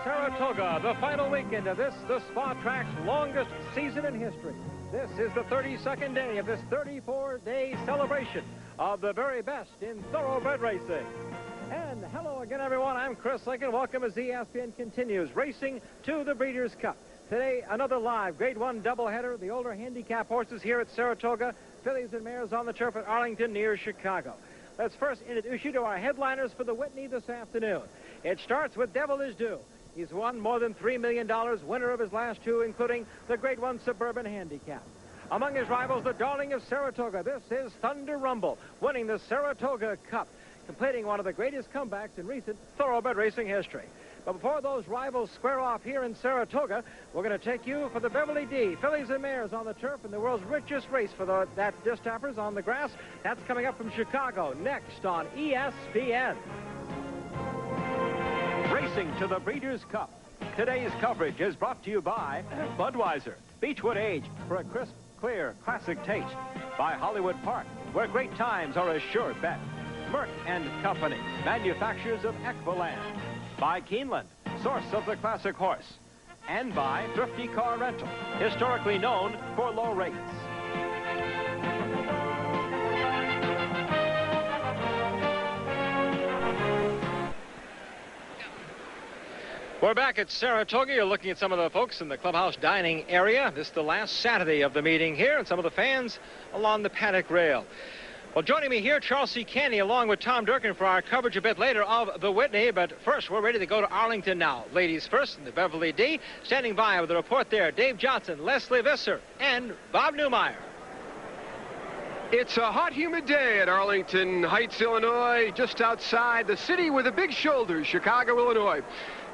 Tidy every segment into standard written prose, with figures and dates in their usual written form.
Saratoga, the final weekend of this, the Spa Track's longest season in history. This is the 32nd day of this 34-day celebration of the very best in thoroughbred racing. And hello again, everyone. I'm Chris Lincoln. Welcome as ESPN continues racing to the Breeders' Cup. Today, another live Grade 1 doubleheader. The older handicap horses here at Saratoga, fillies and mares on the turf at Arlington near Chicago. Let's first introduce you to our headliners for the Whitney this afternoon. It starts with Beverly D. He's won more than $3 million, winner of his last two, including the Grade 1 Suburban Handicap. Among his rivals, the darling of Saratoga, this is Thunder Rumble, winning the Saratoga Cup, completing one of the greatest comebacks in recent thoroughbred racing history. But before those rivals square off here in Saratoga, we're going to take you for the Beverly D. Fillies and mares on the turf in the world's richest race for that distaffers on the grass. That's coming up from Chicago next on ESPN. Racing to the Breeders' Cup. Today's coverage is brought to you by Budweiser, Beechwood Age for a crisp, clear, classic taste. By Hollywood Park, where great times are a sure bet. Merck and Company, manufacturers of Equine. By Keeneland, source of the classic horse. And by Thrifty Car Rental, historically known for low rates. We're back at Saratoga. You're looking at some of the folks in the clubhouse dining area. This is the last Saturday of the meeting here, and some of the fans along the paddock rail. Well, joining me here, Charles C. Canny, along with Tom Durkin for our coverage a bit later of the Whitney. But first, we're ready to go to Arlington now. Ladies first in the Beverly D. Standing by with a report there, Dave Johnson, Leslie Visser, and Bob Newmeyer. It's a hot, humid day at Arlington Heights, Illinois, just outside the city with the big shoulders, Chicago, Illinois.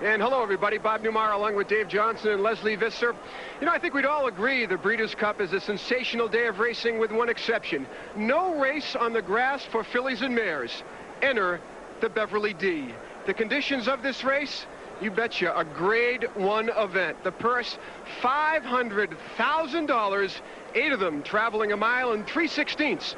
And hello, everybody. Bob Newmeyer along with Dave Johnson and Leslie Visser. You know, I think we'd all agree the Breeders' Cup is a sensational day of racing with one exception. No race on the grass for fillies and mares. Enter the Beverly D. The conditions of this race? You betcha, a Grade 1 event. The purse, $500,000, 8 of them traveling 1 mile and 3/16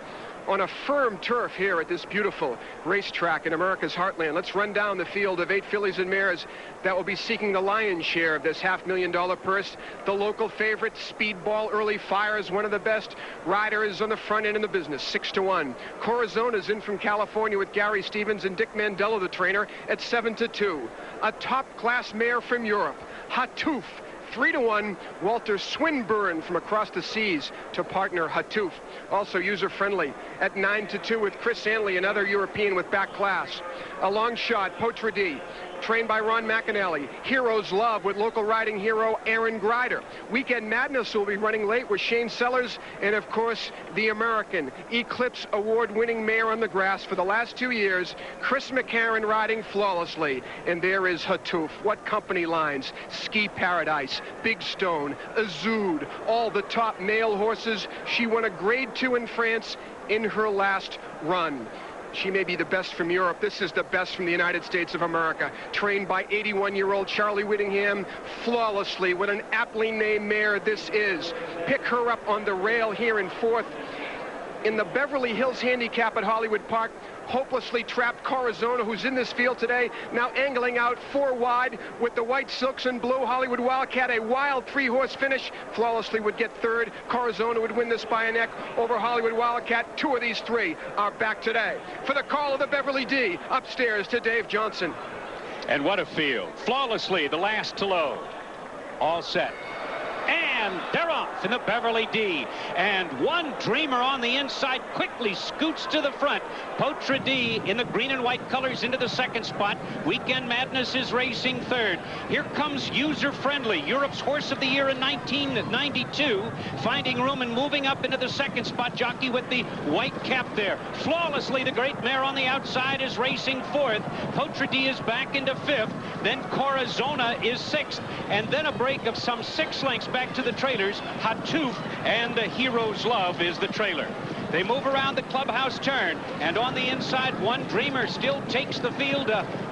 on a firm turf here at this beautiful racetrack in America's heartland. Let's run down the field of 8 fillies and mares that will be seeking the lion's share of this $500,000 purse. The local favorite, Speedball Early Fire, is one of the best riders on the front end in the business, 6-1. Corizona's in from California with Gary Stevens and Dick Mandello, the trainer, at 7-2. A top-class mare from Europe, Hatouf, 3-1, Walter Swinburne from across the seas to partner Hatouf. Also user-friendly at 9-2 with Chris Anley, another European with back class. A long shot, Potre D, trained by Ron McAnally. Hero's Love with local riding hero Aaron Grider. Weekend Madness will be running late with Shane Sellers. And, of course, the American Eclipse Award-winning mare on the grass for the last 2 years, Chris McCarron, riding flawlessly. And there is Hatouf. What company lines? Ski Paradise, Big Stone, Azud, all the top male horses. She won a Grade 2 in France in her last run. She may be the best from Europe. This is the best from the United States of America. Trained by 81-year-old Charlie Whittingham flawlessly. What an aptly named mare this is. Pick her up on the rail here in 4th. In the Beverly Hills Handicap at Hollywood Park, hopelessly trapped Corazona, who's in this field today, now angling out 4 wide with the white silks and blue. Hollywood Wildcat, a wild 3-horse finish, flawlessly would get 3rd. Corazona would win this by a neck over Hollywood Wildcat. 2 of these 3 are back today. For the call of the Beverly D, upstairs to Dave Johnson. And what a field. Flawlessly, the last to load. All set. And they're off in the Beverly D. And one dreamer on the inside quickly scoots to the front. Potre D in the green and white colors into the 2nd spot. Weekend Madness is racing 3rd. Here comes User Friendly, Europe's Horse of the Year in 1992. Finding room and moving up into the 2nd spot. Jockey with the white cap there. Flawlessly, the great mare on the outside is racing 4th. Potre D is back into 5th. Then Corazona is 6th. And then a break of some 6 lengths back to the trailers. Hatouf and the Hero's Love is the trailer. They move around the clubhouse turn, and on the inside, One Dreamer still takes the field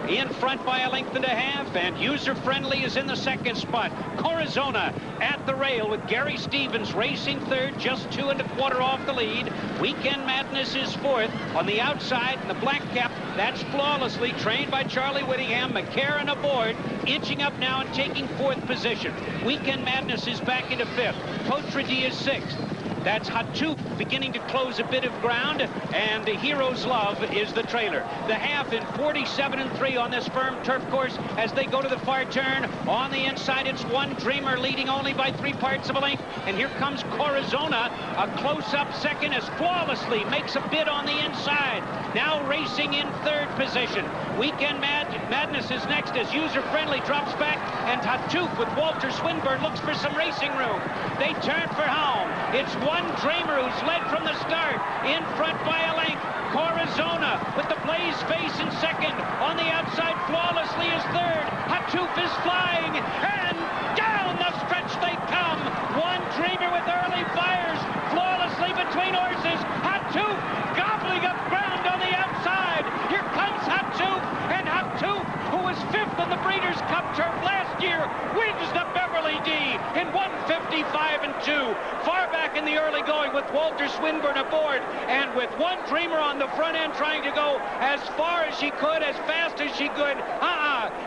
in front by a length and a half, and User Friendly is in the second spot. Corazona at the rail with Gary Stevens racing third, just 2 1/4 off the lead. Weekend Madness is fourth. On the outside, in the black cap, that's Flawlessly, trained by Charlie Whittingham. McCarron aboard, inching up now and taking fourth position. Weekend Madness is back into fifth. Potrady is sixth. That's Hatouf beginning to close a bit of ground, and Hero's Love is the trailer. The half in 47-3 on this firm turf course as they go to the far turn. On the inside, it's One Dreamer leading only by 3 parts of a length, and here comes Corazona, a close-up second as Flawlessly makes a bid on the inside. Now racing in third position. Weekend Madness is next as User Friendly drops back, and Hatouf with Walter Swinburne looks for some racing room. They turn for home. It's One Dreamer who's led from the start, in front by a length. Corazona with the blaze face in second. On the outside, Flawlessly is third. Hatouf is flying, and down the stretch they come. One Dreamer with early fires. Flawlessly between horses. Hatouf gobbling up ground on the outside. Here comes Hatouf, and Hatouf, who was fifth on the Breeders' Cup turf last year, wins the Beverly D in 1:55-2. Far back in the early going with Walter Swinburne aboard, and with One Dreamer on the front end trying to go as far as she could, as fast as she could.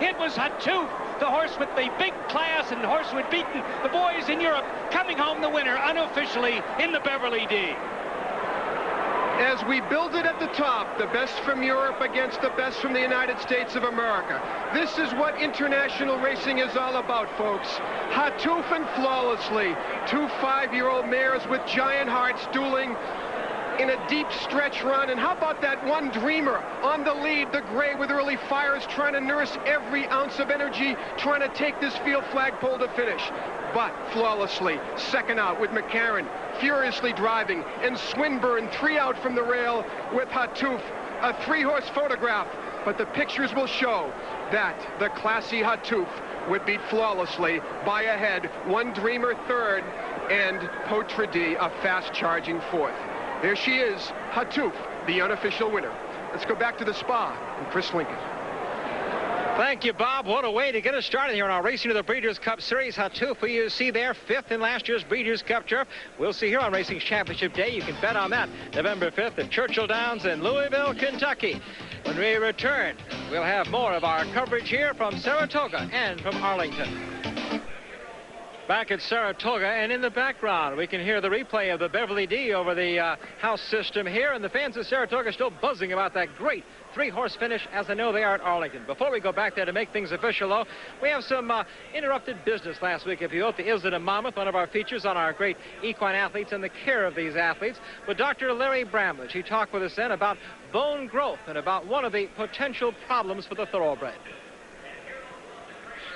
It was Hatouf, the horse with the big class and the horse who had beaten the boys in Europe, coming home the winner unofficially in the Beverly D. As we build it at the top, the best from Europe against the best from the United States of America. This is what international racing is all about, folks. Hatouf and Flawlessly, 2 5-year-old mares with giant hearts dueling in a deep stretch run. And how about that One Dreamer on the lead, the gray with early fires, trying to nurse every ounce of energy, trying to take this field flagpole to finish. But Flawlessly, second out with McCarron, furiously driving, and Swinburne 3 out from the rail with Hatouf, a 3-horse photograph. But the pictures will show that the classy Hatouf would beat Flawlessly by a head. One Dreamer third, and Potrady a fast-charging fourth. There she is, Hatouf, the unofficial winner. Let's go back to the spa and Chris Lincoln. Thank you, Bob. What a way to get us started here on our Racing to the Breeders' Cup Series. Hatouf, who you see there, 5th in last year's Breeders' Cup turf. We'll see here on Racing's Championship Day. You can bet on that. November 5th at Churchill Downs in Louisville, Kentucky. When we return, we'll have more of our coverage here from Saratoga and from Arlington. Back at Saratoga, and in the background, we can hear the replay of the Beverly D over the house system here, and the fans of Saratoga are still buzzing about that great 3-horse finish, as I know they are at Arlington. Before we go back there to make things official, though, we have some interrupted business last week, if you will, at the Islet of Monmouth, one of our features on our great equine athletes and the care of these athletes, with Dr. Larry Bramlage. He talked with us then about bone growth and about one of the potential problems for the thoroughbred.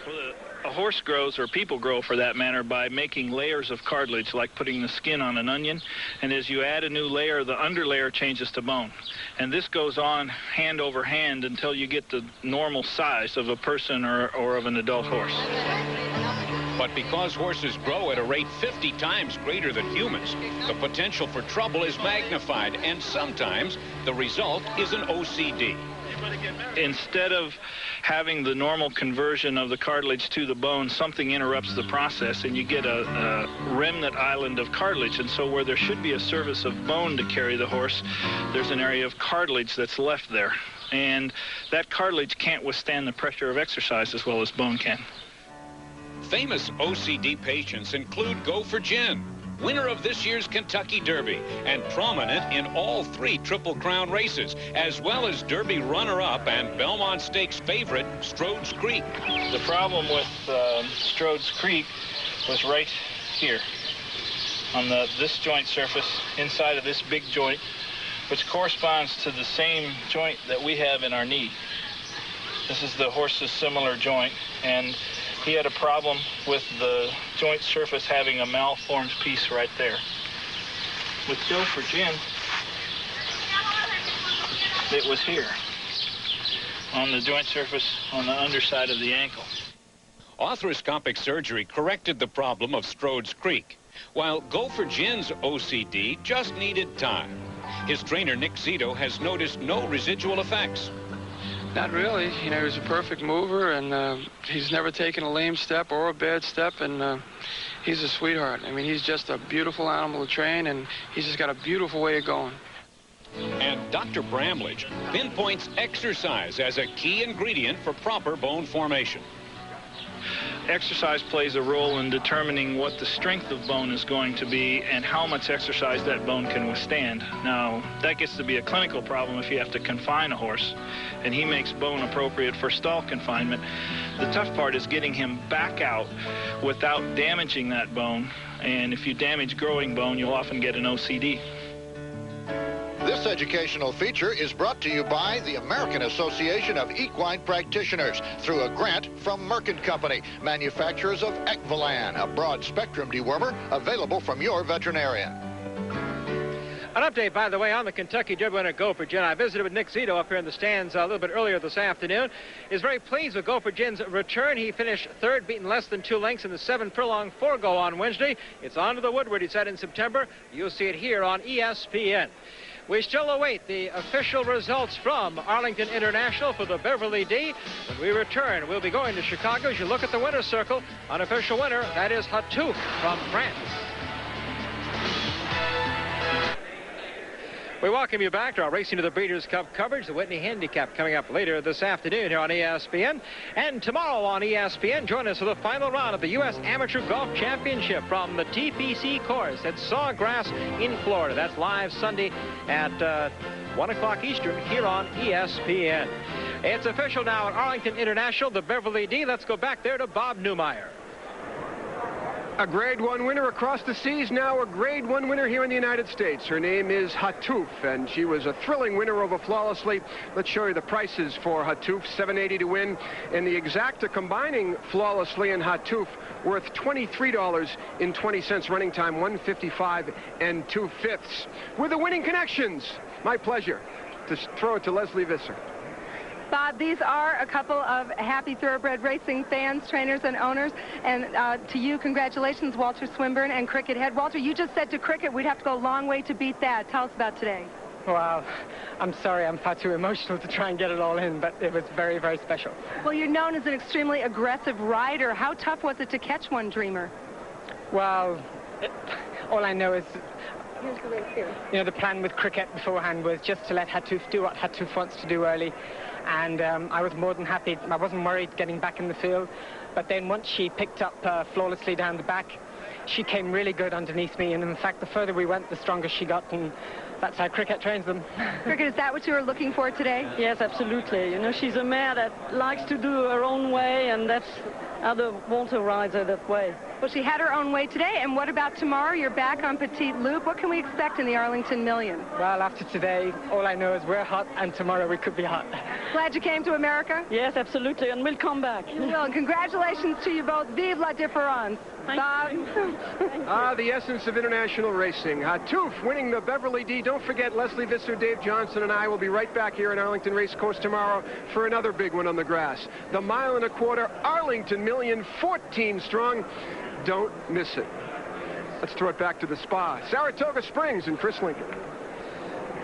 Well, a horse grows, or people grow for that matter, by making layers of cartilage, like putting the skin on an onion. And as you add a new layer, the underlayer changes to bone. And this goes on hand over hand until you get the normal size of a person or of an adult horse. But because horses grow at a rate 50 times greater than humans, the potential for trouble is magnified, and sometimes the result is an OCD. Instead of having the normal conversion of the cartilage to the bone, something interrupts the process, and you get a remnant island of cartilage. And so where there should be a surface of bone to carry the horse, there's an area of cartilage that's left there. And that cartilage can't withstand the pressure of exercise as well as bone can. Famous OCD patients include Gopher Gin, winner of this year's Kentucky Derby, and prominent in all 3 Triple Crown races, as well as Derby runner-up and Belmont Stakes favorite, Strode's Creek. The problem with Strode's Creek was right here, on this joint surface, inside of this big joint, which corresponds to the same joint that we have in our knee. This is the horse's similar joint, and he had a problem with the joint surface having a malformed piece right there. With Gopher Gin, it was here, on the joint surface on the underside of the ankle. Arthroscopic surgery corrected the problem of Strode's Creek. while Gopher Gin's OCD just needed time. His trainer, Nick Zito, has noticed no residual effects. Not really. You know, he's a perfect mover, and he's never taken a lame step or a bad step, and he's a sweetheart. I mean, he's just a beautiful animal to train, and he's just got a beautiful way of going. And Dr. Bramlage pinpoints exercise as a key ingredient for proper bone formation. Exercise plays a role in determining what the strength of bone is going to be and how much exercise that bone can withstand. Now, that gets to be a clinical problem if you have to confine a horse, and he makes bone appropriate for stall confinement. The tough part is getting him back out without damaging that bone, and if you damage growing bone, you'll often get an OCD. This educational feature is brought to you by the American Association of Equine Practitioners through a grant from Merck & Company, manufacturers of Equine, a broad-spectrum dewormer available from your veterinarian. An update, by the way, on the Kentucky Derby winner Gopher Gin. I visited with Nick Zito up here in the stands a little bit earlier this afternoon. He's very pleased with Gopher Gin's return. He finished third, beaten less than 2 lengths in the 7-furlong 4-go on Wednesday. It's on to the Woodward, he said, in September. You'll see it here on ESPN. We still await the official results from Arlington International for the Beverly D. When we return, we'll be going to Chicago. As you look at the winner's circle, unofficial winner, that is Hatouf from France. We welcome you back to our Racing to the Breeders' Cup coverage. The Whitney Handicap coming up later this afternoon here on ESPN. And tomorrow on ESPN, join us for the final round of the U.S. Amateur Golf Championship from the TPC course at Sawgrass in Florida. That's live Sunday at 1 o'clock Eastern here on ESPN. It's official now at Arlington International, the Beverly D. Let's go back there to Bob Newmeyer. A Grade 1 winner across the seas, now a Grade 1 winner here in the United States. Her name is Hatouf, and she was a thrilling winner over Flawlessly. Let's show you the prices for Hatouf. $780 to win. And the exacta combining Flawlessly and Hatouf worth $23.20 running time, 155 2/5. With the winning connections, my pleasure to throw it to Leslie Visser. Bob, these are a couple of happy thoroughbred racing fans, trainers, and owners. And to you, congratulations, Walter Swinburne and Cricket Head. Walter, you just said to Cricket we'd have to go a long way to beat that. Tell us about today. Well, I'm sorry, I'm far too emotional to try and get it all in, but it was very, very special. Well, you're known as an extremely aggressive rider. How tough was it to catch one, Dreamer? Well, all I know is, Here's the race here. you know, the plan with Cricket beforehand was just to let Hatouf do what Hatouf wants to do early. And I was more than happy. I wasn't worried getting back in the field. But then once she picked up Flawlessly down the back, she came really good underneath me. And in fact, the further we went, the stronger she got. And that's how Cricket trains them. Cricket, is that what you were looking for today? Yes, absolutely. You know, she's a mare that likes to do her own way, and that's how the Walter rides her that way. Well, she had her own way today. And what about tomorrow? You're back on Petite Loop. What can we expect in the Arlington Million? Well, after today, all I know is we're hot, and tomorrow we could be hot. Glad you came to America? Yes, absolutely, and we'll come back. You will. Congratulations to you both. Vive la différence. Bob. The essence of international racing. Hatouf winning the Beverly D. Don't forget, Leslie Visser, Dave Johnson, and I will be right back here in Arlington Racecourse tomorrow for another big one on the grass. The 1.25 mile Arlington Million, 14 strong. Don't miss it. Let's throw it back to the spa. Saratoga Springs and Chris Lincoln.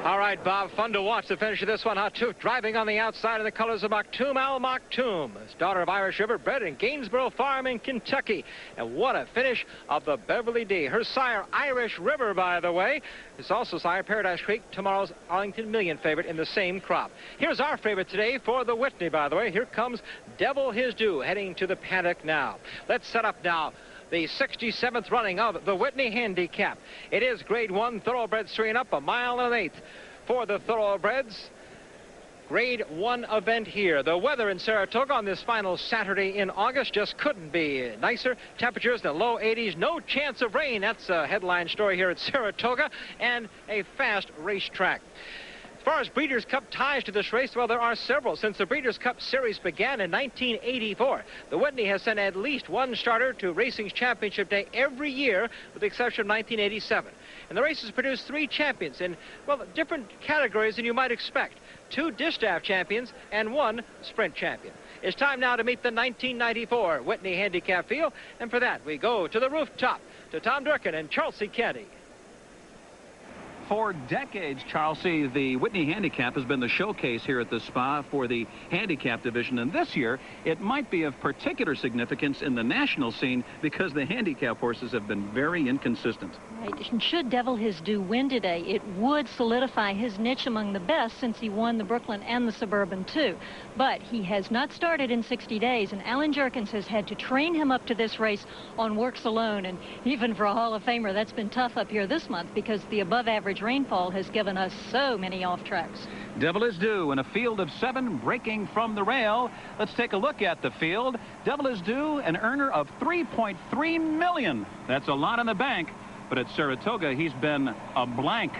All right, Bob, fun to watch the finish of this one. Hatouf driving on the outside in the colors of Maktoum Al Maktoum. His daughter of Irish River, bred in Gainesboro Farm in Kentucky. And what a finish of the Beverly D. Her sire, Irish River, by the way, is also sire Paradise Creek, tomorrow's Arlington Million favorite in the same crop. Here's our favorite today for the Whitney, by the way. Here comes Devil His Due, heading to the paddock now. Let's set up now the 67th running of the Whitney Handicap. It is Grade 1 Thoroughbreds 3 and up, 1 1/8 for the Thoroughbreds. Grade 1 event here. The weather in Saratoga on this final Saturday in August just couldn't be nicer. Temperatures in the low 80s. No chance of rain. That's a headline story here at Saratoga. And a fast racetrack. As far as Breeders' Cup ties to this race, well, there are several. Since the Breeders' Cup Series began in 1984, the Whitney has sent at least one starter to Racing's Championship Day every year, with the exception of 1987. And the race has produced 3 champions in, well, different categories than you might expect. 2 distaff champions and 1 sprint champion. It's time now to meet the 1994 Whitney Handicap field. And for that, we go to the rooftop to Tom Durkin and Charles C. Canty. For decades, Charles C., the Whitney Handicap has been the showcase here at the spa for the handicap division. And this year, it might be of particular significance in the national scene because the handicap horses have been very inconsistent. Right. And should Devil His Due win today, it would solidify his niche among the best since he won the Brooklyn and the Suburban too. But he has not started in 60 days, and Alan Jerkins has had to train him up to this race on works alone. And even for a Hall of Famer, that's been tough up here this month because the above-average rainfall has given us so many off tracks. Devil Is Due in a field of 7 breaking from the rail. Let's take a look at the field. Devil Is Due, an earner of $3.3 million. That's a lot in the bank. But at Saratoga, he's been a blank.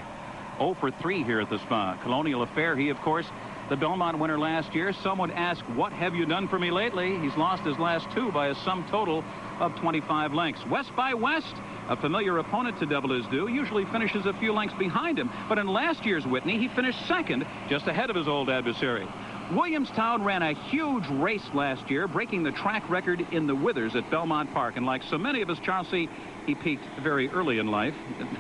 0 for 3 here at the spa. Colonial Affair, he, of course, the Belmont winner last year. Some would ask, what have you done for me lately? He's lost his last 2 by a sum total of 25 lengths. West by West, a familiar opponent to Devil Is Due, usually finishes a few lengths behind him. But in last year's Whitney, he finished second, just ahead of his old adversary. Williamstown ran a huge race last year, breaking the track record in the Withers at Belmont Park. And like so many of us, Charles C., he peaked very early in life.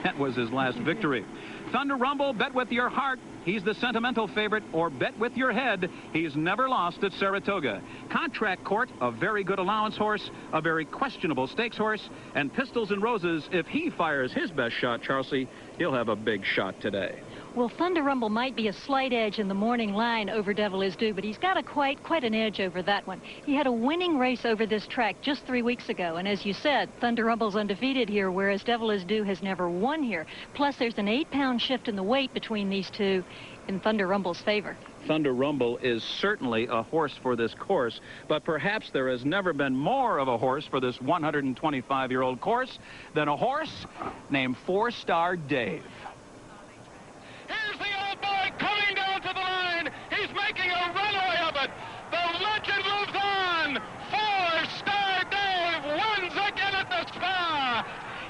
That was his last victory. Thunder Rumble, bet with your heart. He's the sentimental favorite, or bet with your head. He's never lost at Saratoga. Contract Court, a very good allowance horse, a very questionable stakes horse, and Pistols and Roses, if he fires his best shot, Charles C., he'll have a big shot today. Well, Thunder Rumble might be a slight edge in the morning line over Devil Is Due, but he's got quite an edge over that one. He had a winning race over this track just 3 weeks ago, and as you said, Thunder Rumble's undefeated here, whereas Devil Is Due has never won here. Plus, there's an 8-pound shift in the weight between these two in Thunder Rumble's favor. Thunder Rumble is certainly a horse for this course, but perhaps there has never been more of a horse for this 125-year-old course than a horse named 4-Star Dave. Here's the old boy coming down to the line. He's making a runaway of it. The legend moves on. 4-Star Dave wins again at the spa.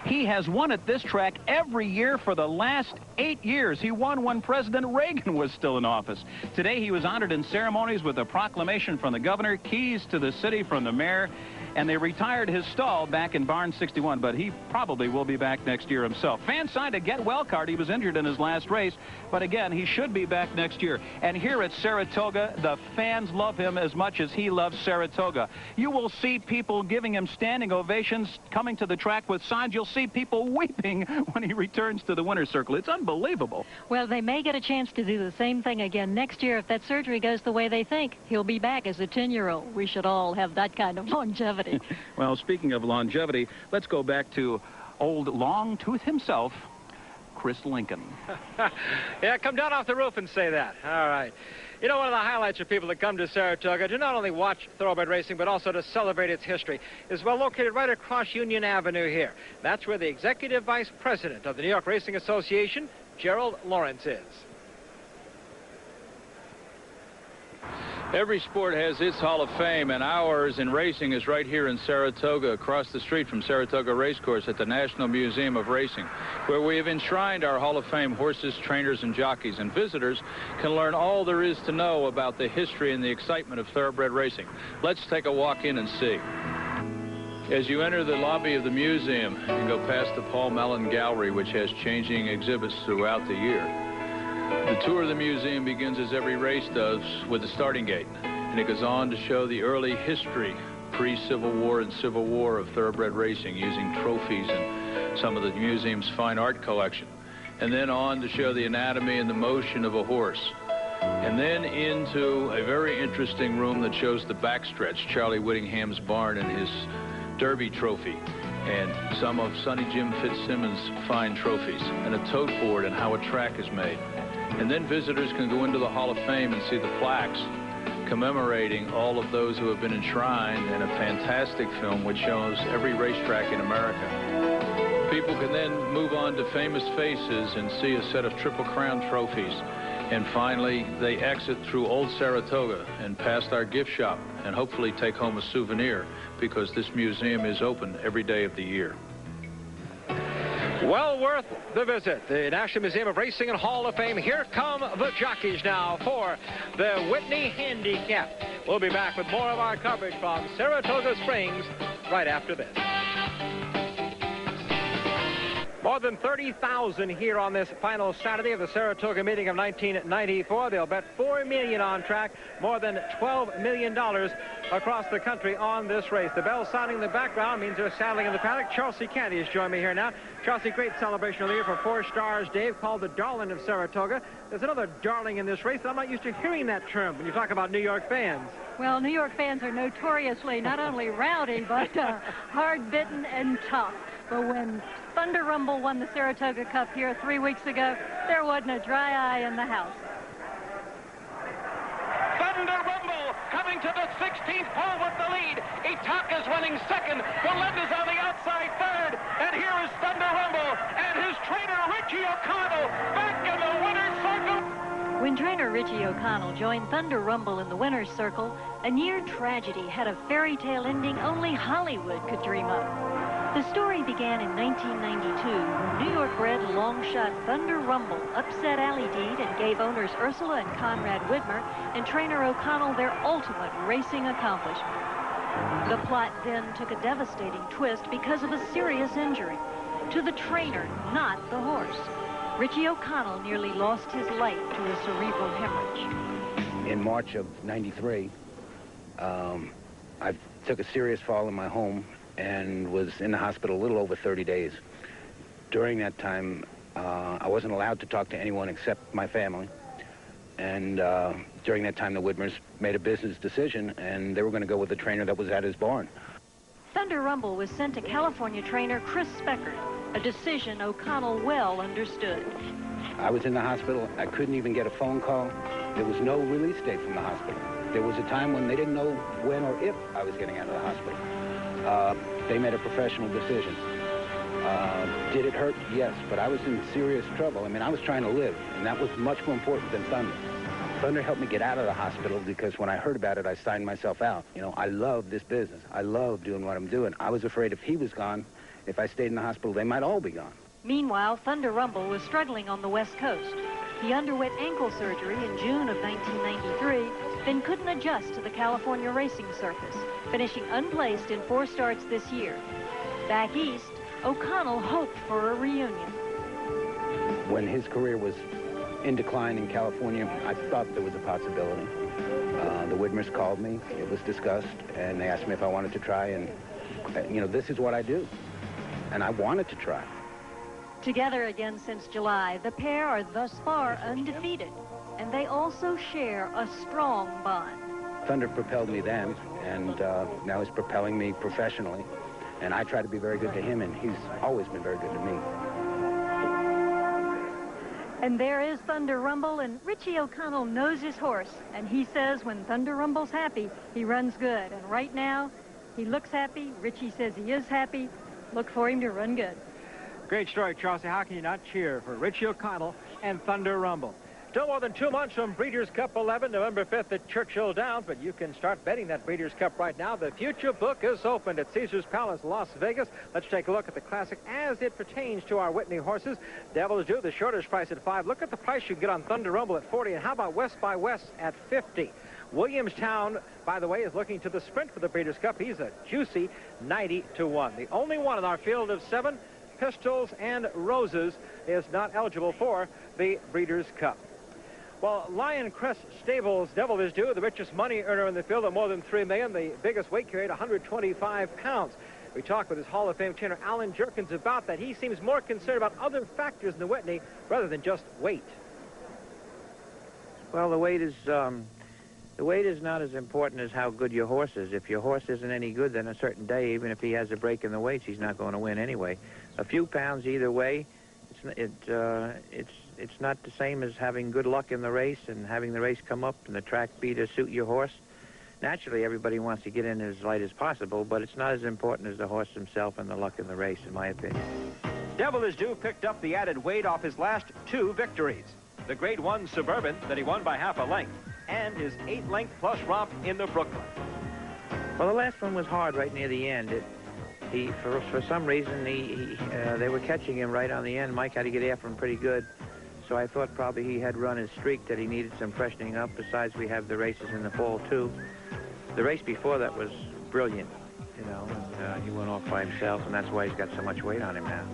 He has won at this track every year for the last 8 years. He won when President Reagan was still in office. Today he was honored in ceremonies with a proclamation from the governor, keys to the city from the mayor, and they retired his stall back in Barn 61, but he probably will be back next year himself. Fans signed a get-well card. He was injured in his last race, but again, he should be back next year. And here at Saratoga, the fans love him as much as he loves Saratoga. You will see people giving him standing ovations, coming to the track with signs. You'll see people weeping when he returns to the winner's circle. It's unbelievable. Well, they may get a chance to do the same thing again next year if that surgery goes the way they think. He'll be back as a 10-year-old. We should all have that kind of longevity. Well, speaking of longevity, let's go back to old Long Tooth himself, Chris Lincoln. Yeah, come down off the roof and say that. All right. You know, one of the highlights for people that come to Saratoga to not only watch thoroughbred racing, but also to celebrate its history, is well located right across Union Avenue here. That's where the Executive Vice President of the New York Racing Association, Gerald Lawrence, is. Every sport has its Hall of Fame, and ours in racing is right here in Saratoga, across the street from Saratoga Racecourse at the National Museum of Racing, where we have enshrined our Hall of Fame horses, trainers, and jockeys, and visitors can learn all there is to know about the history and the excitement of thoroughbred racing. Let's take a walk in and see. As you enter the lobby of the museum, you go past the Paul Mellon Gallery, which has changing exhibits throughout the year. The tour of the museum begins, as every race does, with the starting gate, and it goes on to show the early history, pre-Civil War and Civil War, of thoroughbred racing, using trophies and some of the museum's fine art collection, and then on to show the anatomy and the motion of a horse, and then into a very interesting room that shows the backstretch, Charlie Whittingham's barn and his Derby trophy, and some of Sonny Jim Fitzsimmons' fine trophies, and a tote board and how a track is made. And then visitors can go into the Hall of Fame and see the plaques commemorating all of those who have been enshrined, in a fantastic film which shows every racetrack in America. People can then move on to Famous Faces and see a set of Triple Crown trophies. And finally, they exit through Old Saratoga and past our gift shop and hopefully take home a souvenir, because this museum is open every day of the year. Well worth the visit. The National Museum of Racing and Hall of Fame. Here come the jockeys now for the Whitney Handicap. We'll be back with more of our coverage from Saratoga Springs right after this. More than 30,000 here on this final Saturday of the Saratoga meeting of 1994. They'll bet $4 million on track, more than $12 million across the country on this race. The bell sounding in the background means they're saddling in the paddock. Chelsea Candy has joined me here now. Chelsea, great celebration earlier for 4 Stars Dave, called the darling of Saratoga. There's another darling in this race. I'm not used to hearing that term when you talk about New York fans. Well, New York fans are notoriously not only rowdy, but hard-bitten and tough. But when Thunder Rumble won the Saratoga Cup here 3 weeks ago, there wasn't a dry eye in the house. Thunder Rumble coming to the 16th pole with the lead. Itaka's running second. Belinda's on the outside third. And here is Thunder Rumble and his trainer, Richie O'Connell, back in the winner's circle. When trainer Richie O'Connell joined Thunder Rumble in the winner's circle, a near tragedy had a fairy tale ending only Hollywood could dream of. The story began in 1992. New York-bred longshot Thunder Rumble upset Allie Deed and gave owners Ursula and Conrad Widmer and trainer O'Connell their ultimate racing accomplishment. The plot then took a devastating twist because of a serious injury. To the trainer, not the horse. Richie O'Connell nearly lost his life to a cerebral hemorrhage. In March of '93, I took a serious fall in my home and was in the hospital a little over 30 days. During that time, I wasn't allowed to talk to anyone except my family. And during that time, the Widmers made a business decision, and they were going to go with the trainer that was at his barn. Thunder Rumble was sent to California trainer Chris Speckert, a decision O'Connell well understood. I was in the hospital. I couldn't even get a phone call. There was no release date from the hospital. There was a time when they didn't know when or if I was getting out of the hospital. They made a professional decision. Did it hurt? Yes, but I was in serious trouble. I mean, I was trying to live, and that was much more important than Thunder. Thunder helped me get out of the hospital because when I heard about it, I signed myself out. You know, I love this business. I love doing what I'm doing. I was afraid if he was gone, if I stayed in the hospital, they might all be gone. Meanwhile, Thunder Rumble was struggling on the West Coast. He underwent ankle surgery in June of 1993, then couldn't adjust to the California racing circus, finishing unplaced in 4 starts this year. Back east, O'Connell hoped for a reunion. When his career was in decline in California, I thought there was a possibility. The Widmers called me, it was discussed, and they asked me if I wanted to try, and, you know, this is what I do. And I wanted to try. Together again since July, the pair are thus far undefeated, and they also share a strong bond. Thunder propelled me then, and now he's propelling me professionally. And I try to be very good to him, and he's always been very good to me. And there is Thunder Rumble, and Richie O'Connell knows his horse. And he says when Thunder Rumble's happy, he runs good. And right now, he looks happy. Richie says he is happy. Look for him to run good. Great story, Chelsea. How can you not cheer for Richie O'Connell and Thunder Rumble? Still more than 2 months from Breeders' Cup 11, November 5th at Churchill Downs, but you can start betting that Breeders' Cup right now. The future book is opened at Caesars Palace, Las Vegas. Let's take a look at the classic as it pertains to our Whitney horses. Devil's Due, the shortest price at 5. Look at the price you get on Thunder Rumble at 40, and how about West by West at 50? Williamstown, by the way, is looking to the sprint for the Breeders' Cup. He's a juicy 90-1. The only one in our field of 7, Pistols and Roses, is not eligible for the Breeders' Cup. Well, Lion Crest Stables Devil is Due, the richest money earner in the field at more than $3 million, the biggest weight carry at 125 pounds. We talked with his Hall of Fame trainer, Alan Jerkins, about that. He seems more concerned about other factors in the Whitney rather than just weight. Well, the weight is not as important as how good your horse is. If your horse isn't any good, then a certain day, even if he has a break in the weights, he's not going to win anyway. A few pounds either way, it's not the same as having good luck in the race and having the race come up and the track be to suit your horse. Naturally, everybody wants to get in as light as possible, but it's not as important as the horse himself and the luck in the race, in my opinion. Devil is Due picked up the added weight off his last 2 victories. The Grade 1 Suburban that he won by half a length, and his 8-length plus romp in the Brooklyn. Well, the last one was hard right near the end. For some reason, they were catching him right on the end. Mike had to get after him pretty good. So I thought probably he had run his streak, that he needed some freshening up. Besides, we have the races in the fall, too. The race before that was brilliant, you know, and he went off by himself, and that's why he's got so much weight on him now.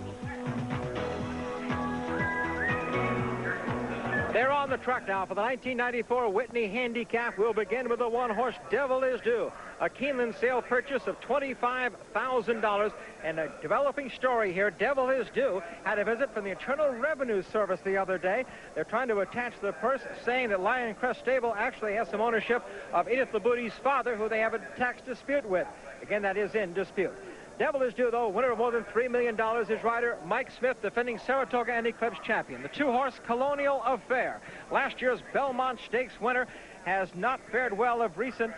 They're on the track now for the 1994 Whitney Handicap. We'll begin with the one-horse Devil Is Due, a Keeneland sale purchase of $25,000. And a developing story here. Devil Is Due had a visit from the Internal Revenue Service the other day. They're trying to attach the purse, saying that Lion Crest Stable actually has some ownership of Edith Labuti's father, who they have a tax dispute with. Again, that is in dispute. Devil Is Due, though, winner of more than $3 million, is rider Mike Smith, defending Saratoga and Eclipse champion. The two-horse Colonial Affair, last year's Belmont Stakes winner, has not fared well of recent.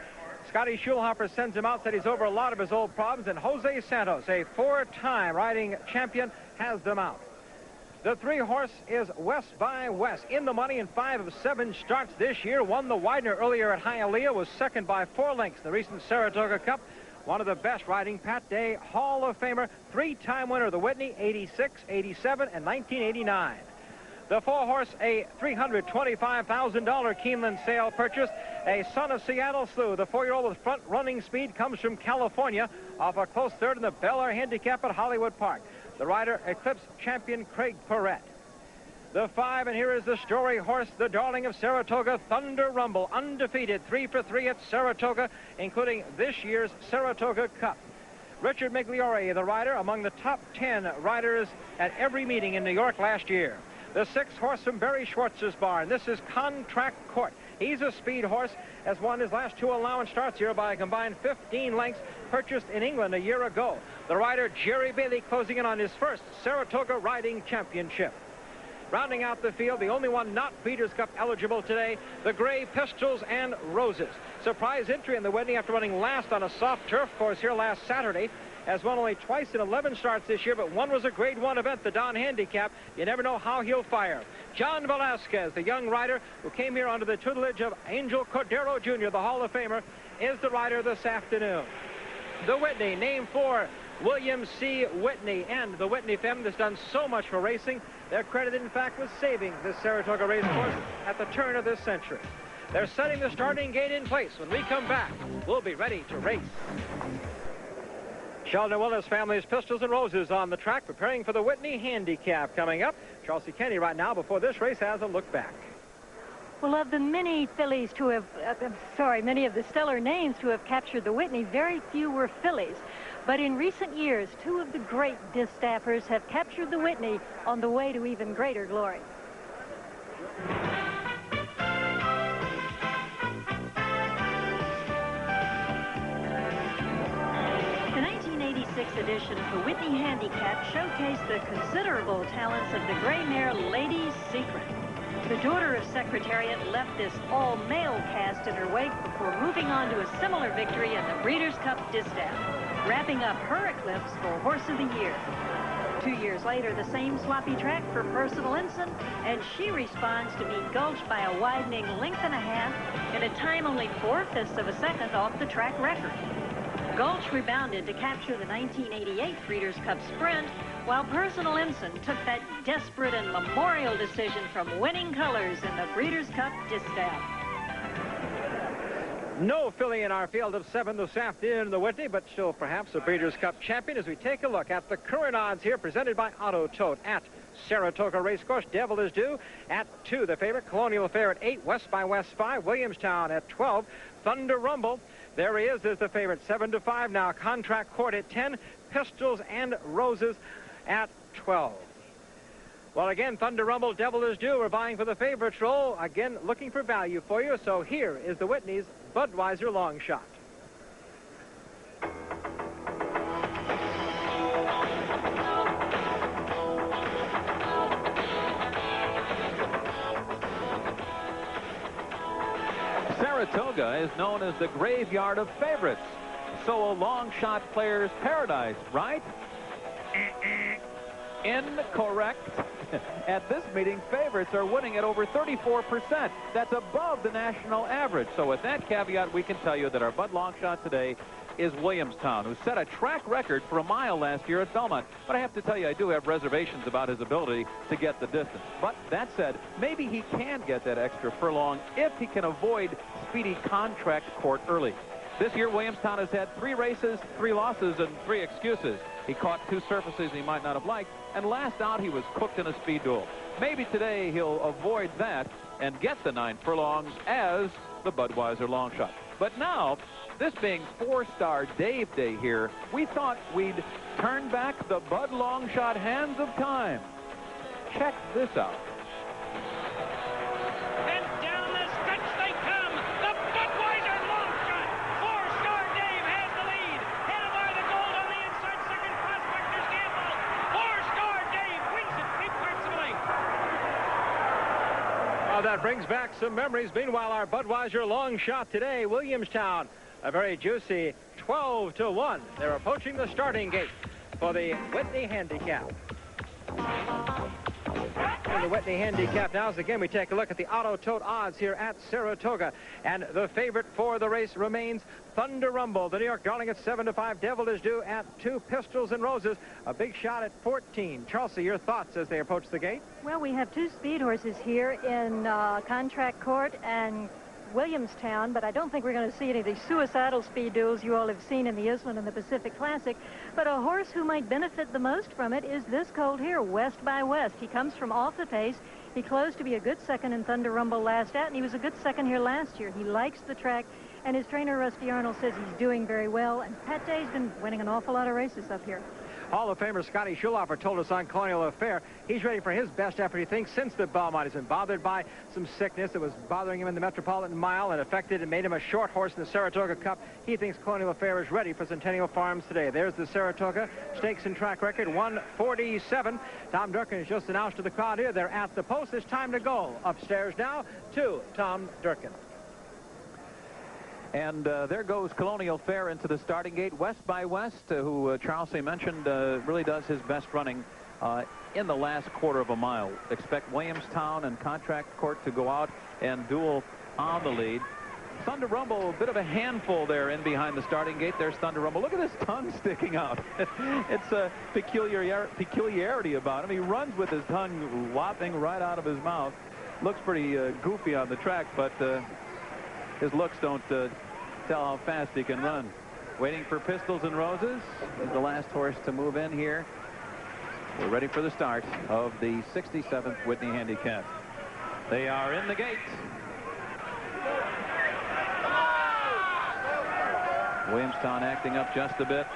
Scotty Schulhopper sends him out, said he's over a lot of his old problems, and Jose Santos, a four-time riding champion, has them out. The three-horse is West by West, in the money in 5 of 7 starts this year. Won the Widener earlier at Hialeah, was second by 4 lengths in the recent Saratoga Cup. One of the best riding, Pat Day, Hall of Famer, 3-time winner of the Whitney, 86, 87, and 1989. The four-horse, a $325,000 Keeneland sale purchase. A Son of Seattle Slew, the 4-year-old with front-running speed, comes from California off a close third in the Bel Air Handicap at Hollywood Park. The rider, Eclipse champion Craig Perrette. The 5, and here is the story horse, the darling of Saratoga, Thunder Rumble, undefeated, 3 for 3 at Saratoga, including this year's Saratoga Cup. Richard Migliore, the rider, among the top 10 riders at every meeting in New York last year. The 6th horse from Barry Schwartz's barn. This is Contract Court. He's a speed horse, has won his last 2 allowance starts here by a combined 15 lengths, purchased in England a year ago. The rider, Jerry Bailey, closing in on his first Saratoga riding championship. Rounding out the field, the only one not Breeders' Cup eligible today, the Gray Pistols and Roses. Surprise entry in the Whitney after running last on a soft turf course here last Saturday. Has won only twice in 11 starts this year, but one was a Grade 1 event, the Don Handicap. You never know how he'll fire. John Velasquez, the young rider who came here under the tutelage of Angel Cordero Jr., the Hall of Famer, is the rider this afternoon. The Whitney, named for William C. Whitney, and the Whitney family has done so much for racing. They're credited, in fact, with saving this Saratoga race course at the turn of this century. They're setting the starting gate in place. When we come back, we'll be ready to race. Sheldon Willis family's Pistols and Roses on the track, preparing for the Whitney Handicap coming up. Charles C. Kennedy right now before this race has a look back. Well, of the many fillies to have, many of the stellar names to have captured the Whitney, very few were fillies. But in recent years, 2 of the great distaffers have captured the Whitney on the way to even greater glory. The 1986 edition of the Whitney Handicap showcased the considerable talents of the gray mare Lady's Secret. The daughter of Secretariat left this all-male cast in her wake before moving on to a similar victory in the Breeders' Cup Distaff, wrapping up her eclipse for Horse of the Year. 2 years later, the same sloppy track for Personal Ensign, and she responds to being gulched by a widening length and a half in a time only 4/5 of a second off the track record. Gulch rebounded to capture the 1988 Breeders' Cup Sprint, while Personal Ensign took that desperate and memorial decision from winning colors in the Breeders' Cup Distaff. No filly in our field of 7 this afternoon in the Whitney, but still perhaps a Breeders' Cup champion as we take a look at the current odds here presented by Auto Tote at Saratoga Racecourse. Devil Is Due at 2, the favorite. Colonial Affair at 8, West by West 5, Williamstown at 12, Thunder Rumble. There he is the favorite, 7-5 now. Contract Court at 10, Pistols and Roses at 12. Well, again, Thunder Rumble, Devil Is Due. We're vying for the favorites role. Again, looking for value for you. So here is the Whitney's Budweiser Longshot. Saratoga is known as the graveyard of favorites. So a long shot player's paradise, right? Incorrect. At this meeting, favorites are winning at over 34%. That's above the national average. So with that caveat, we can tell you that our Bud Longshot today is Williamstown, who set a track record for a mile last year at Belmont. But I have to tell you, I do have reservations about his ability to get the distance. But that said, maybe he can get that extra furlong if he can avoid speedy Contract Court early. This year, Williamstown has had 3 races, 3 losses, and 3 excuses. He caught 2 surfaces he might not have liked, and last out he was cooked in a speed duel. Maybe today he'll avoid that and get the 9 furlongs as the Budweiser long shot. But now, this being 4-star Dave Day here, we thought we'd turn back the Bud long shot hands of time. Check this out. And down the stretch they come. The Budweiser long shot. 4-star Dave has the lead. Headed by the gold on the inside. Second, Prospector's Gamble. 4-star Dave wins it 3 parts of a length. Well, that brings back some memories. Meanwhile, our Budweiser long shot today, Williamstown, a very juicy 12-1. They're approaching the starting gate for the Whitney Handicap. And the Whitney Handicap now, as again we take a look at the auto tote odds here at Saratoga. And the favorite for the race remains Thunder Rumble. The New York Darling at 7-5. Devil is due at 2. Pistols and Roses, a big shot at 14. Chelsea, your thoughts as they approach the gate? Well, we have 2 speed horses here in Contract Court and Williamstown, but I don't think we're going to see any of these suicidal speed duels you all have seen in the Island and the Pacific Classic. But a horse who might benefit the most from it is this colt here, West by West. He comes from off the pace. He closed to be a good second in Thunder Rumble last out, and he was a good second here last year. He likes the track, and his trainer, Rusty Arnold, says he's doing very well, and Pat Day's been winning an awful lot of races up here. Hall of Famer Scotty Schulhofer told us on Colonial Affair he's ready for his best effort, he thinks, since the Belmont. He's been bothered by some sickness that was bothering him in the Metropolitan Mile and affected and made him a short horse in the Saratoga Cup. He thinks Colonial Affair is ready for Centennial Farms today. There's the Saratoga Stakes and track record, 147. Tom Durkin has just announced to the crowd here they're at the post. It's time to go. Upstairs now to Tom Durkin. And there goes Colonial Affair into the starting gate. West by West, who Charles mentioned, really does his best running in the last quarter of a mile. Expect Williamstown and Contract Court to go out and duel on the lead. Thunder Rumble, a bit of a handful there in behind the starting gate. There's Thunder Rumble. Look at his tongue sticking out. It's a peculiarity about him. He runs with his tongue lopping right out of his mouth. Looks pretty goofy on the track, but his looks don't tell how fast he can run. Waiting for Pistols and Roses. He's the last horse to move in here. We're ready for the start of the 67th Whitney Handicap. They are in the gate. Williamstown acting up just a bit.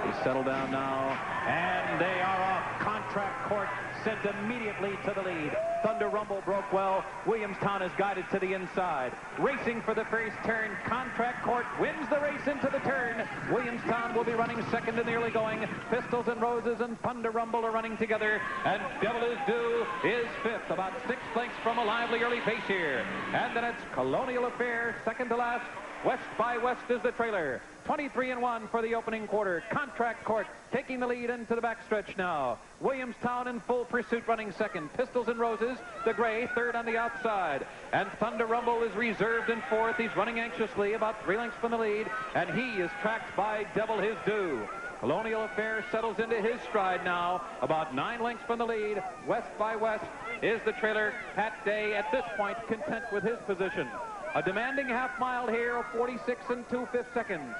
He's settled down now, and they are off. Contract Court sent immediately to the lead. Thunder Rumble broke well. Williamstown is guided to the inside. Racing for the first turn. Contract Court wins the race into the turn. Williamstown will be running second in the early going. Pistols and Roses and Thunder Rumble are running together. And Devil is Due is fifth, about 6 lengths from a lively early pace here. And then it's Colonial Affair, second to last. West by West is the trailer. 23-1 for the opening quarter. Contract Court taking the lead into the backstretch now. Williamstown in full pursuit running second. Pistols and Roses, the gray, third on the outside. And Thunder Rumble is reserved in fourth. He's running anxiously, about 3 lengths from the lead. And he is tracked by Devil His Due. Colonial Affair settles into his stride now, about 9 lengths from the lead. West by West is the trailer. Pat Day at this point content with his position. A demanding half mile here of 46 2/5 seconds.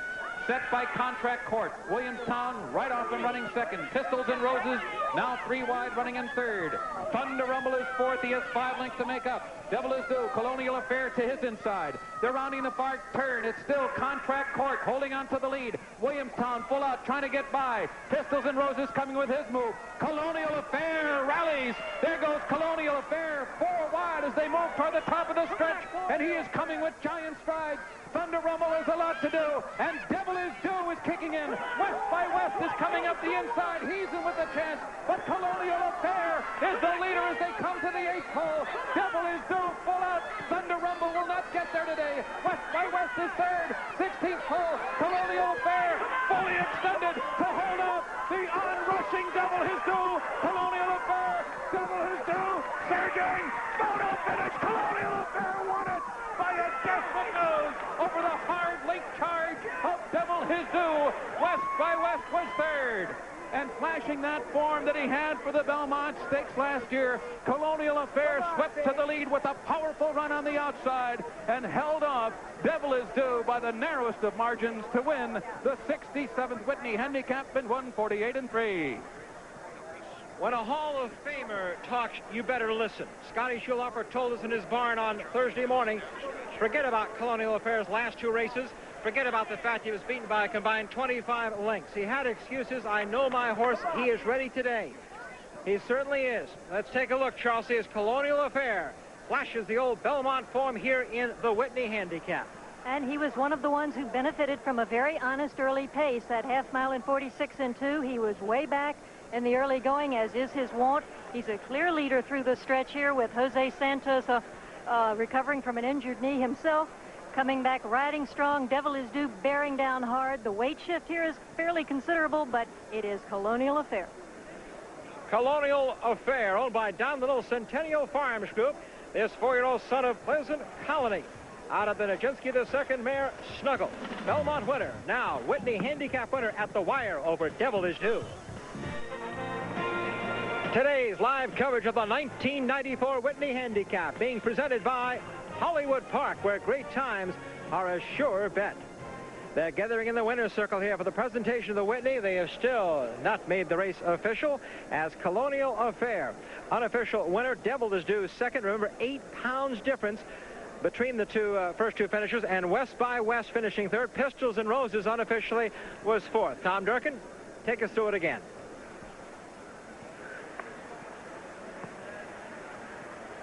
Set by Contract Court. Williamstown right off and running second. Pistols and Roses now 3 wide running in third. Thunder Rumble is fourth. He has 5 lengths to make up. Devil is Due. Colonial Affair to his inside. They're rounding the far turn. It's still Contract Court holding on to the lead. Williamstown full out trying to get by. Pistols and Roses coming with his move. Colonial Affair rallies. There goes Colonial Affair 4 wide as they move toward the top of the stretch. And he is coming with giant strides. Thunder Rumble has a lot to do, and Devil is Due is kicking in. West by West is coming up the inside. He's in with a chance, but Colonial Affair is the leader as they come to the 8th hole. Devil is Due full out. Thunder Rumble will not get there today. West by West is third. 16th hole. Colonial Affair fully extended to hold off the onrushing Devil His Due. Colonial Affair, Devil His Due, surging. Photo finish. Colonial Affair won it by a desperate nose over the hard link charge of Devil His Due. West by West was third. and flashing that form that he had for the Belmont Stakes last year. Colonial Affair swept to the lead with a powerful run on the outside and held off Devil Is Due by the narrowest of margins to win the 67th Whitney Handicap in 148-3. When a Hall of Famer talks, you better listen. Scotty Schulhofer told us in his barn on Thursday morning, forget about Colonial Affair's last two races. Forget about the fact he was beaten by a combined 25 lengths. He had excuses. I know my horse. He is ready today. He certainly is. Let's take a look, Chelsea, as Colonial Affair flashes the old Belmont form here in the Whitney Handicap. And he was one of the ones who benefited from a very honest early pace. That half mile in 46 and 2, he was way back in the early going, as is his wont. He's a clear leader through the stretch here, with Jose Santos recovering from an injured knee himself, coming back riding strong. Devil Is Due bearing down hard. The weight shift here is fairly considerable, but it is Colonial Affair. Colonial Affair, owned by Don Little Centennial Farms Group. This 4-year-old son of Pleasant Colony. Out of the Nijinsky, the second mare, Snuggle. Belmont winner. Now, Whitney Handicap winner at the wire over Devil Is Due. Today's live coverage of the 1994 Whitney Handicap being presented by Hollywood Park, where great times are a sure bet. They're gathering in the winner's circle here for the presentation of the Whitney. They have still not made the race official, as Colonial Affair, unofficial winner. Devil Is Due second. Remember, 8 pounds difference between the first two finishers, and West by West finishing third. Pistols and Roses unofficially was fourth. Tom Durkin, take us through it again.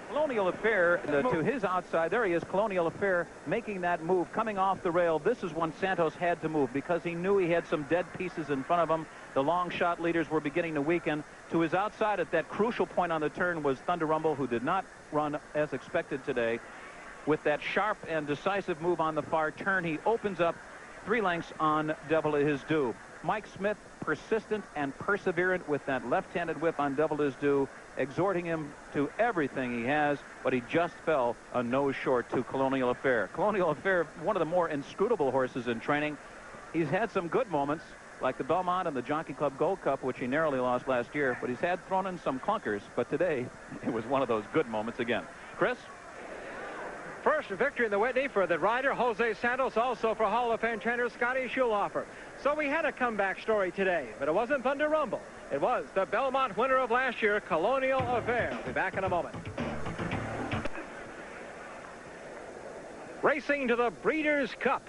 Colonial Affair to his outside. There he is, Colonial Affair, making that move, coming off the rail. This is when Santos had to move because he knew he had some dead pieces in front of him. The long shot leaders were beginning to weaken. To his outside at that crucial point on the turn was Thunder Rumble, who did not run as expected today. With that sharp and decisive move on the far turn, he opens up 3 lengths on Devil Is Due. Mike Smith, persistent and perseverant with that left-handed whip on Devil Is Due, exhorting him to everything he has, but he just fell a nose short to Colonial Affair. Colonial Affair, one of the more inscrutable horses in training. He's had some good moments, like the Belmont and the Jockey Club Gold Cup, which he narrowly lost last year, but he's had thrown in some clunkers, but today it was one of those good moments again. Chris? First victory in the Whitney for the rider, Jose Santos, also for Hall of Fame trainer Scotty Schulhofer. So we had a comeback story today, but it wasn't Thunder Rumble. It was the Belmont winner of last year, Colonial Affair. We'll be back in a moment. Racing to the Breeders' Cup,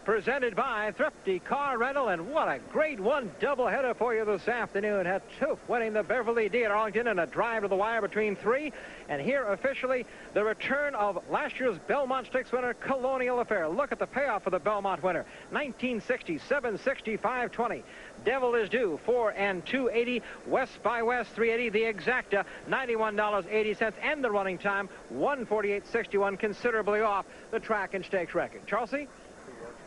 presented by Thrifty Car Rental, and what a great one doubleheader for you this afternoon. Had Toof winning the Beverly D at Arlington in a drive to the wire between 3. And here officially the return of last year's Belmont Stakes winner, Colonial Affair. Look at the payoff for the Belmont winner. 1960, 765, 20. Devil Is Due, 4 and 280. West by West, 380. The exacta, $91.80. And the running time, 148.61, considerably off the track and stakes record. Chelsea?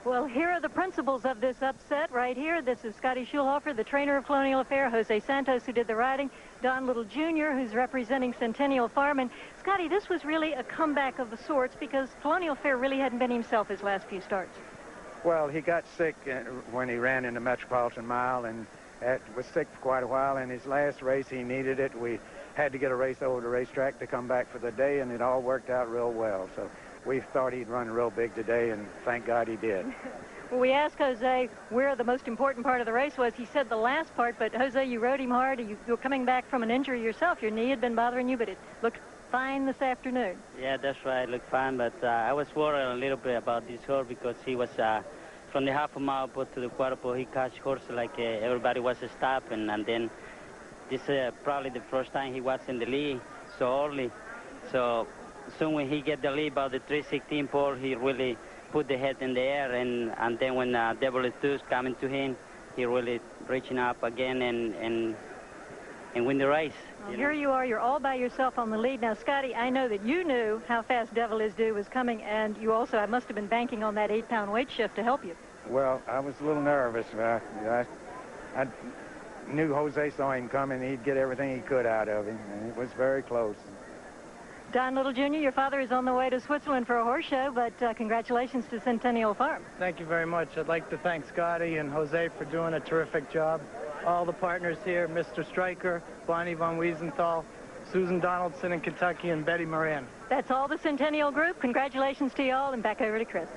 Well, here are the principles of this upset right here. This is Scotty Schulhofer, the trainer of Colonial Affair, Jose Santos, who did the riding, Don Little Jr., who's representing Centennial Farm. And, Scotty, this was really a comeback of the sorts because Colonial Affair really hadn't been himself his last few starts. Well, he got sick when he ran in the Metropolitan Mile and was sick for quite a while. In his last race, he needed it. We had to get a race over the racetrack to come back for the day, and it all worked out real well. So we thought he'd run real big today, and thank God he did. Well, we asked Jose where the most important part of the race was. He said the last part, but Jose, you rode him hard. You were coming back from an injury yourself. Your knee had been bothering you, but it looked fine this afternoon. Yeah, that's right. It looked fine, but I was worried a little bit about this horse because he was from the half a mile put to the quarter pole. He catch horse like everybody was stopping, and then this is probably the first time he was in the lead so early. So soon when he get the lead about the 316 pole, he really put the head in the air, and then when Devil Is Due coming to him, he really reaching up again and win the race. Well, here you are, you're all by yourself on the lead. Now, Scotty, I know that you knew how fast Devil Is Due was coming, and you also, I must have been banking on that 8-pound weight shift to help you. Well, I was a little nervous. I knew Jose saw him coming. He'd get everything he could out of him, and it was very close. Don Little Jr., your father is on the way to Switzerland for a horse show, but congratulations to Centennial Farm. Thank you very much. I'd like to thank Scotty and Jose for doing a terrific job. all the partners here, Mr. Stryker, Bonnie von Wiesenthal, Susan Donaldson in Kentucky, and Betty Moran. That's all the Centennial Group. Congratulations to you all, and back over to Chris.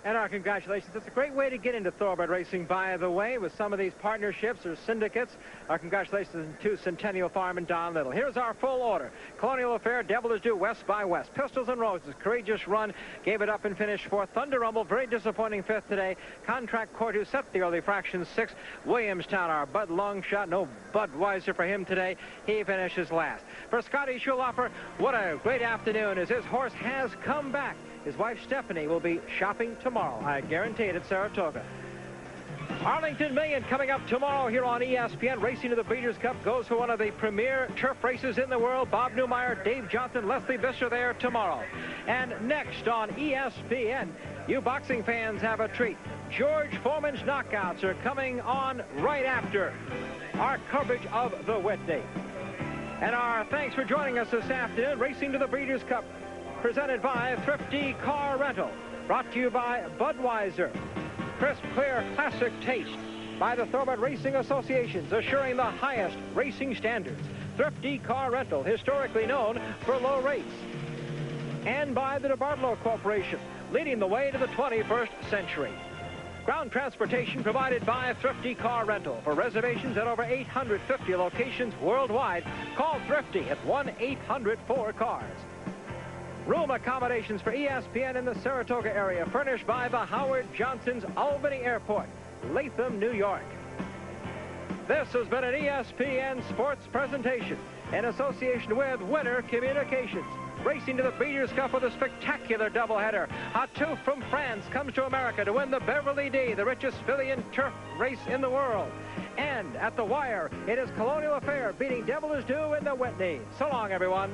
And our congratulations. It's a great way to get into thoroughbred racing, by the way, with some of these partnerships or syndicates. Our congratulations to Centennial Farm and Don Little. Here's our full order. Colonial Affair, Devil is Due, West by West. Pistols and Roses, courageous run, gave it up and finished fourth. Thunder Rumble, very disappointing fifth today. Contract Court, who set the early fractions, sixth. Williamstown, our Bud Longshot, no Budweiser for him today. He finishes last. For Scotty Schulhofer, what a great afternoon as his horse has come back. His wife, Stephanie, will be shopping tomorrow. I guarantee it at Saratoga. Arlington Million coming up tomorrow here on ESPN. Racing to the Breeders' Cup goes for one of the premier turf races in the world. Bob Newmeyer, Dave Johnson, Leslie Visser there tomorrow. And next on ESPN, you boxing fans have a treat. George Foreman's knockouts are coming on right after our coverage of the Whitney. And our thanks for joining us this afternoon. Racing to the Breeders' Cup, presented by Thrifty Car Rental. Brought to you by Budweiser. Crisp, clear, classic taste. By the Thoroughbred Racing Associations, assuring the highest racing standards. Thrifty Car Rental, historically known for low rates. And by the DeBartolo Corporation, leading the way to the 21st century. Ground transportation provided by Thrifty Car Rental. For reservations at over 850 locations worldwide, call Thrifty at 1-800-4CARS. Room accommodations for ESPN in the Saratoga area, furnished by the Howard Johnson's Albany Airport, Latham, New York. This has been an ESPN Sports presentation in association with Winter Communications. Racing to the Breeders' Cup with a spectacular doubleheader. Hatou from France comes to America to win the Beverly D, the richest filly and turf race in the world. And at the wire, it is Colonial Affair beating Devil is Due in the Whitney. So long, everyone.